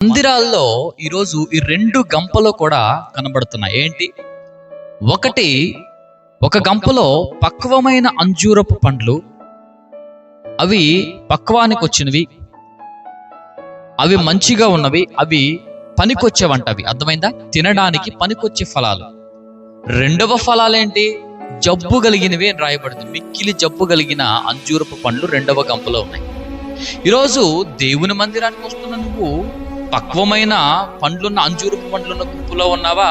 మందిరాల్లో ఈరోజు ఈ రెండు గంపలు కూడా కనబడుతున్నాయి. ఏంటి? ఒకటి, ఒక గంపలో పక్వమైన అంజూరపు పండ్లు, అవి పక్వానికి వచ్చినవి, అవి మంచిగా ఉన్నవి, అవి పనికొచ్చేవంట. అవి అర్థమైందా? తినడానికి పనికొచ్చే ఫలాలు. రెండవ ఫలాలేంటి? జబ్బు కలిగినవి అని రాయబడుతుంది. మిక్కిలి జబ్బు కలిగిన అంజూరపు పండ్లు రెండవ గంపలో ఉన్నాయి. ఈరోజు దేవుని మందిరానికి వస్తున్న నువ్వు పక్వమైన పండ్లున్న అంజూరపు పండ్లున్న గుంపులో ఉన్నావా,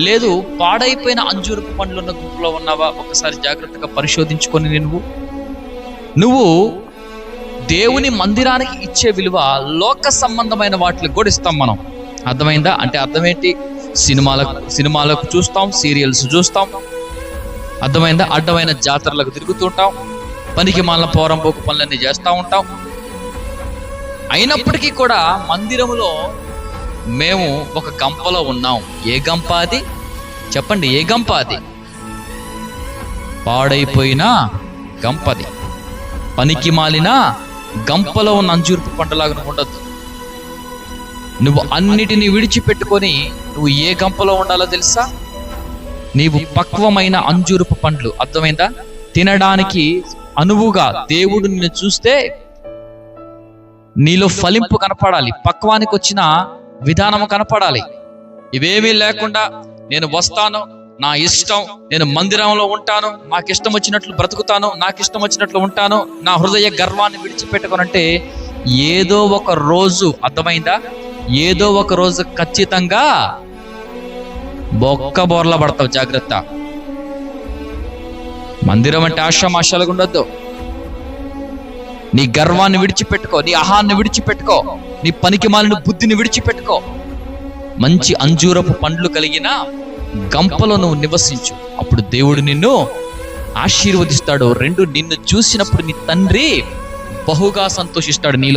లేదు పాడైపోయిన అంజూరపు పండ్లున్న గుంపులో ఉన్నావా? ఒకసారి జాగ్రత్తగా పరిశోధించుకొని నువ్వు దేవుని మందిరానికి ఇచ్చే విలువ లోక సంబంధమైన వాటికి కూడా ఇస్తాం మనం. అర్థమైందా? అంటే అర్థం ఏంటి? సినిమాలకు చూస్తాం, సీరియల్స్ చూస్తాం. అర్థమైందా? అడ్డమైన జాతరలకు తిరుగుతుంటాం, పనికి మాలిన పోరంపోకు పనులన్నీ చేస్తూ ఉంటాం. అయినప్పటికీ కూడా మందిరములో మేము ఒక గంపలో ఉన్నాం. ఏ గంప అది? చెప్పండి, ఏ గంప అది? పాడైపోయిన గంపది. పనికి మాలిన గంపలో ఉన్న అంజూరపు పంటలాగా ఉండద్దు. నువ్వు అన్నిటినీ విడిచిపెట్టుకొని నువ్వు ఏ గంపలో ఉండాలో తెలుసా? నీవు పక్వమైన అంజూరపు పండ్లు. అర్థమైందా? తినడానికి అనువుగా దేవుడు నిన్ను చూస్తే నీలో ఫలింపు కనపడాలి, పక్వానికి వచ్చిన విధానము కనపడాలి. ఇవేమీ లేకుండా నేను వస్తాను, నా ఇష్టం, నేను మందిరంలో ఉంటాను, నాకు ఇష్టం వచ్చినట్లు బ్రతుకుతాను, నాకు ఇష్టం వచ్చినట్లు ఉంటాను, నా హృదయ గర్వాన్ని విడిచిపెట్టుకోనంటే ఏదో ఒక రోజు, అర్థమైందా, ఏదో ఒక రోజు ఖచ్చితంగా బొర్ల పడతావు. జాగ్రత్త. మందిరం అంటే ఆశామాశాలుగా ఉండొద్దు. నీ గర్వాన్ని విడిచిపెట్టుకో, నీ అహాన్ని విడిచిపెట్టుకో, నీ పనికి మాలిన బుద్ధిని విడిచిపెట్టుకో. మంచి అంజూరపు పండ్లు కలిగిన గంపలో నువ్వు నివసించు. అప్పుడు దేవుడు నిన్ను ఆశీర్వదిస్తాడు. రెండు, నిన్ను చూసినప్పుడు నీ తండ్రి బహుగా సంతోషిస్తాడు నీలో.